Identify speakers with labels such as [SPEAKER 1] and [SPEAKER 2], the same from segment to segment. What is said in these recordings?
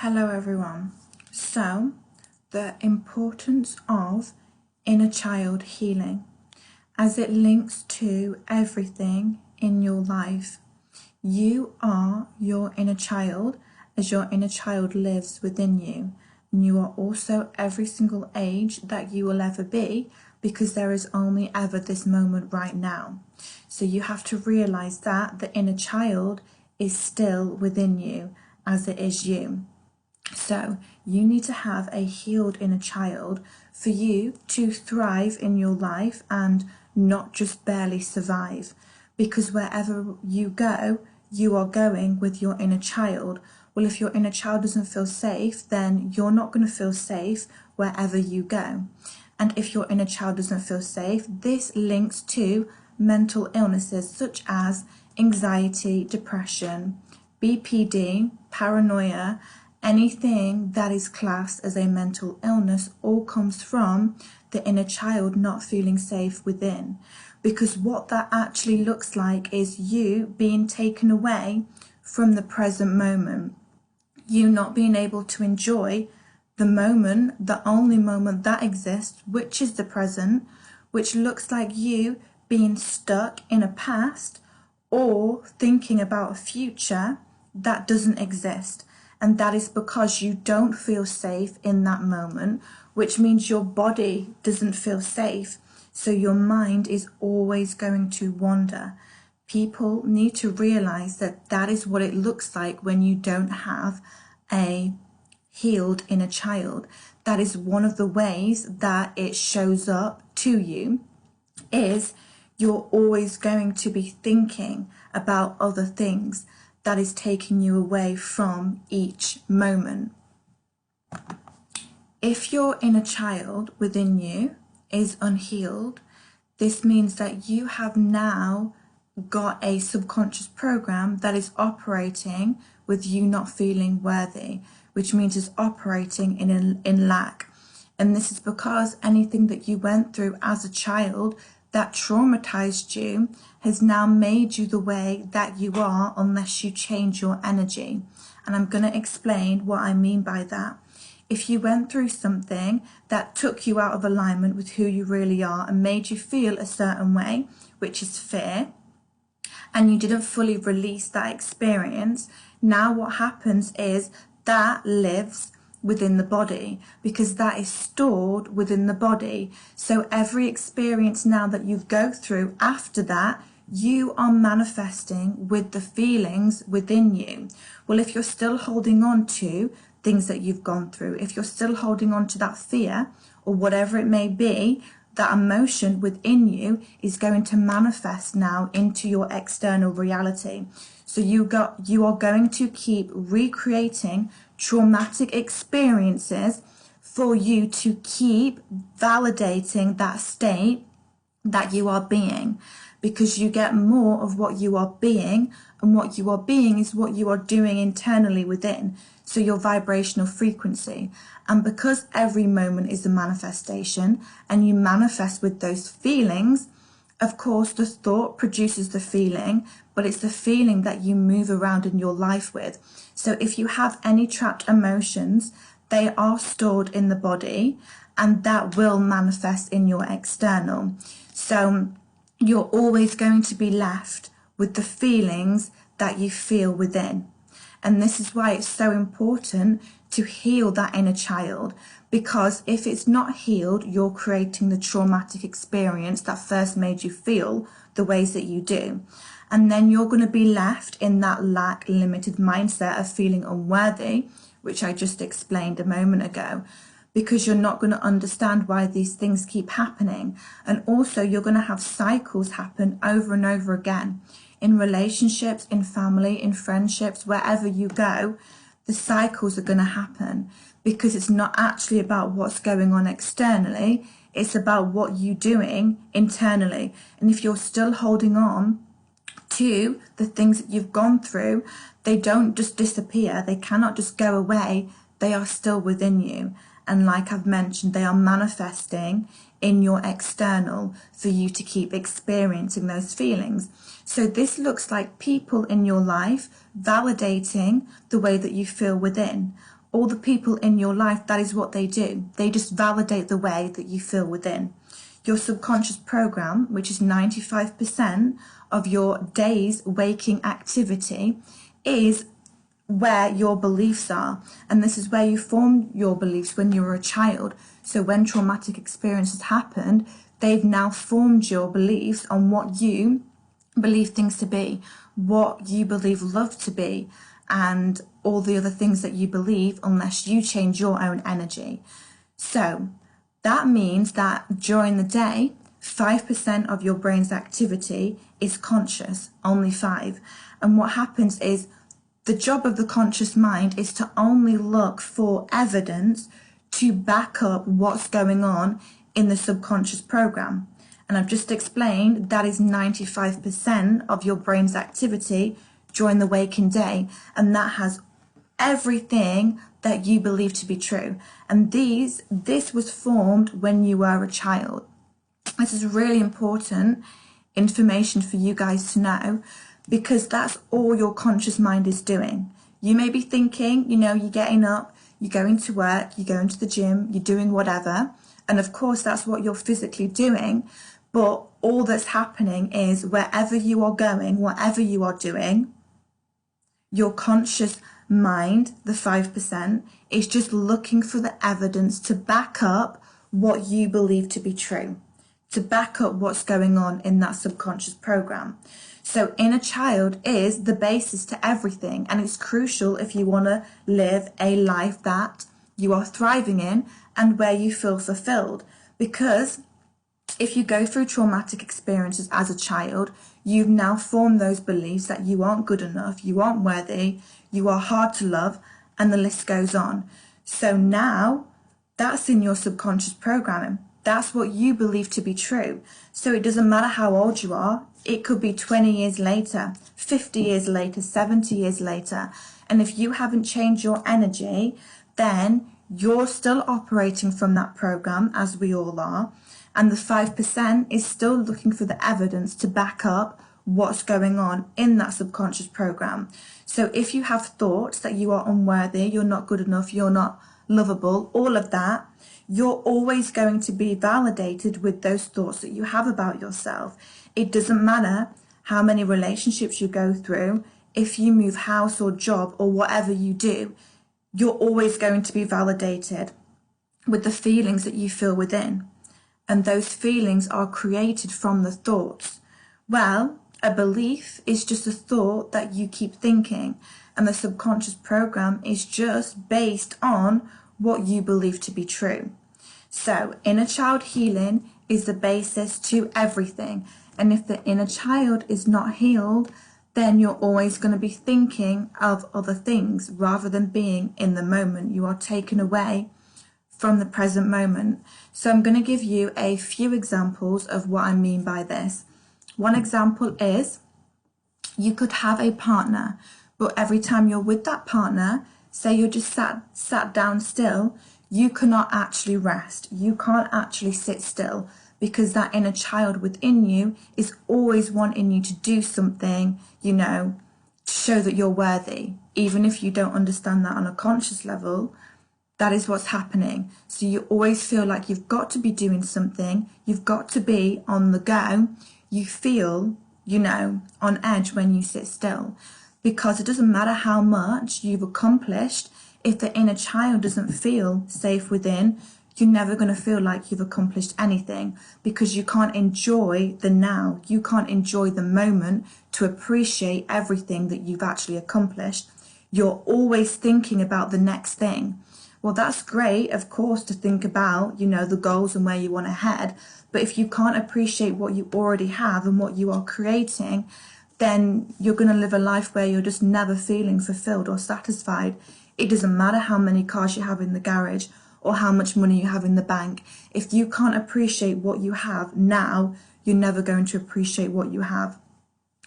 [SPEAKER 1] Hello everyone. So, the importance of inner child healing as it links to everything in your life. You are your inner child as your inner child lives within you. And you are also every single age that you will ever be because there is only ever this moment right now. So you have to realize that the inner child is still within you as it is you. So you need to have a healed inner child for you to thrive in your life and not just barely survive. Because wherever you go, you are going with your inner child. Well, if your inner child doesn't feel safe, then you're not going to feel safe wherever you go. And if your inner child doesn't feel safe, this links to mental illnesses such as anxiety, depression, BPD, paranoia. Anything that is classed as a mental illness all comes from the inner child not feeling safe within. Because what that actually looks like is you being taken away from the present moment. You not being able to enjoy the moment, the only moment that exists, which is the present, which looks like you being stuck in a past or thinking about a future that doesn't exist. And that is because you don't feel safe in that moment, which means your body doesn't feel safe. So your mind is always going to wander. People need to realize that that is what it looks like when you don't have a healed inner child. That is one of the ways that it shows up to you, is you're always going to be thinking about other things that is taking you away from each moment. If your inner child within you is unhealed, this means that you have now got a subconscious program that is operating with you not feeling worthy, which means it's operating in lack. And this is because anything that you went through as a child that traumatized you has now made you the way that you are unless you change your energy. And I'm going to explain what I mean by that. If you went through something that took you out of alignment with who you really are and made you feel a certain way, which is fear, and you didn't fully release that experience, now what happens is that lives within the body, because that is stored within the body. So every experience now that you go through after that, you are manifesting with the feelings within you. Well, if you're still holding on to things that you've gone through, if you're still holding on to that fear or whatever it may be, that emotion within you is going to manifest now into your external reality. So you are going to keep recreating traumatic experiences for you to keep validating that state that you are being, because you get more of what you are being, and what you are being is what you are doing internally within, so your vibrational frequency. And because every moment is a manifestation and you manifest with those feelings, of course the thought produces the feeling, but it's the feeling that you move around in your life with. So if you have any trapped emotions, they are stored in the body and that will manifest in your external. So you're always going to be left with the feelings that you feel within. And this is why it's so important to heal that inner child, because if it's not healed, you're creating the traumatic experience that first made you feel the ways that you do. And then you're going to be left in that lack limited mindset of feeling unworthy, which I just explained a moment ago, because you're not going to understand why these things keep happening. And also you're going to have cycles happen over and over again in relationships, in family, in friendships, wherever you go. The cycles are going to happen because it's not actually about what's going on externally, it's about what you're doing internally. And if you're still holding on to the things that you've gone through, they don't just disappear, they cannot just go away, they are still within you. And like I've mentioned, they are manifesting in your external for you to keep experiencing those feelings. So this looks like people in your life validating the way that you feel within, all the people in your life, that is what they do. They just validate the way that you feel within. Your subconscious program, which is 95% of your day's waking activity, is where your beliefs are. And this is where you formed your beliefs when you were a child. So when traumatic experiences happened, they've now formed your beliefs on what you believe things to be, what you believe love to be, and all the other things that you believe, unless you change your own energy. So that means that during the day, 5% of your brain's activity is conscious, only 5. And what happens is the job of the conscious mind is to only look for evidence to back up what's going on in the subconscious program. And I've just explained that is 95% of your brain's activity during the waking day. And that has everything that you believe to be true. And this was formed when you were a child. This is really important information for you guys to know, because that's all your conscious mind is doing. You may be thinking, you're getting up, you're going to work, you're going to the gym, you're doing whatever. And of course, that's what you're physically doing. But all that's happening is wherever you are going, whatever you are doing, your conscious mind, the 5%, is just looking for the evidence to back up what you believe to be true, to back up what's going on in that subconscious program. So inner child is the basis to everything, and it's crucial if you want to live a life that you are thriving in and where you feel fulfilled. Because if you go through traumatic experiences as a child, you've now formed those beliefs that you aren't good enough, you aren't worthy, you are hard to love, and the list goes on. So now that's in your subconscious programming. That's what you believe to be true. So it doesn't matter how old you are. It could be 20 years later, 50 years later, 70 years later. And if you haven't changed your energy, then you're still operating from that program, as we all are. And the 5% is still looking for the evidence to back up what's going on in that subconscious program. So if you have thoughts that you are unworthy, you're not good enough, you're not lovable, all of that, you're always going to be validated with those thoughts that you have about yourself. It doesn't matter how many relationships you go through, if you move house or job or whatever you do, you're always going to be validated with the feelings that you feel within. And those feelings are created from the thoughts. Well, a belief is just a thought that you keep thinking, and the subconscious program is just based on what you believe to be true. So inner child healing is the basis to everything. And if the inner child is not healed, then you're always going to be thinking of other things rather than being in the moment. You are taken away from the present moment. So I'm going to give you a few examples of what I mean by this. One example is you could have a partner, but every time you're with that partner, say you're just sat down still, you cannot actually rest. You can't actually sit still, because that inner child within you is always wanting you to do something, to show that you're worthy. Even if you don't understand that on a conscious level, that is what's happening. So you always feel like you've got to be doing something, you've got to be on the go. You feel, on edge when you sit still, because it doesn't matter how much you've accomplished. If the inner child doesn't feel safe within, you're never going to feel like you've accomplished anything, because you can't enjoy the now. You can't enjoy the moment to appreciate everything that you've actually accomplished. You're always thinking about the next thing. Well, that's great, of course, to think about, the goals and where you want to head. But if you can't appreciate what you already have and what you are creating, then you're going to live a life where you're just never feeling fulfilled or satisfied. It doesn't matter how many cars you have in the garage or how much money you have in the bank. If you can't appreciate what you have now, you're never going to appreciate what you have.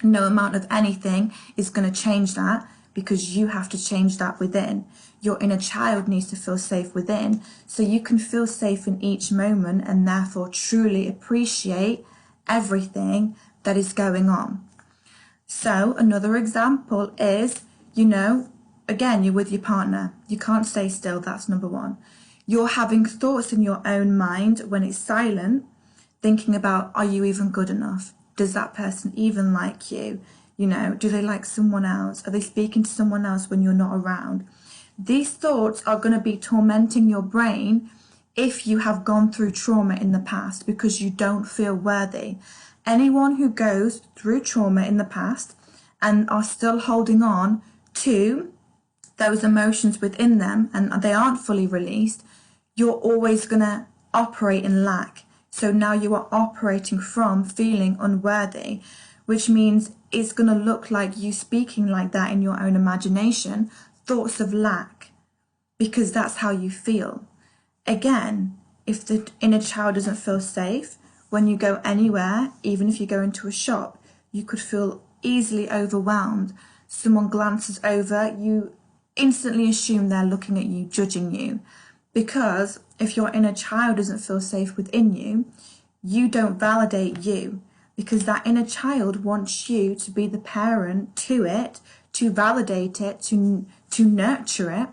[SPEAKER 1] No amount of anything is going to change that, because you have to change that within. Your inner child needs to feel safe within, so you can feel safe in each moment and therefore truly appreciate everything that is going on. So another example is, again, you're with your partner. You can't stay still. That's number one. You're having thoughts in your own mind when it's silent, thinking about, are you even good enough? Does that person even like you? You know, do they like someone else? Are they speaking to someone else when you're not around? These thoughts are going to be tormenting your brain if you have gone through trauma in the past because you don't feel worthy. Anyone who goes through trauma in the past and are still holding on to those emotions within them and they aren't fully released, you're always going to operate in lack. So now you are operating from feeling unworthy, which means it's going to look like you speaking like that in your own imagination, thoughts of lack, because that's how you feel. Again, if the inner child doesn't feel safe, when you go anywhere, even if you go into a shop, you could feel easily overwhelmed. Someone glances over, you instantly assume they're looking at you, judging you. Because if your inner child doesn't feel safe within you, you don't validate you. Because that inner child wants you to be the parent to it, to validate it, to nurture it.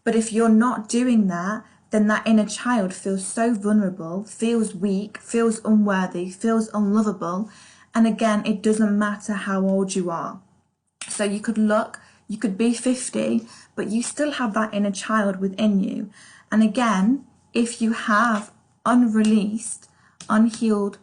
[SPEAKER 1] But if you're not doing that, then that inner child feels so vulnerable, feels weak, feels unworthy, feels unlovable. And again, it doesn't matter how old you are. So you could be 50, but you still have that inner child within you. And again, if you have unreleased, unhealed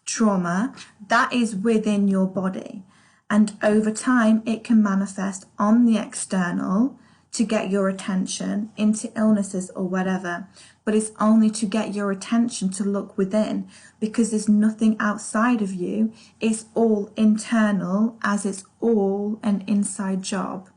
[SPEAKER 1] trauma, that is within your body. And over time, it can manifest on the external to get your attention into illnesses or whatever. But it's only to get your attention to look within, because there's nothing outside of you. It's all internal, as it's all an inside job.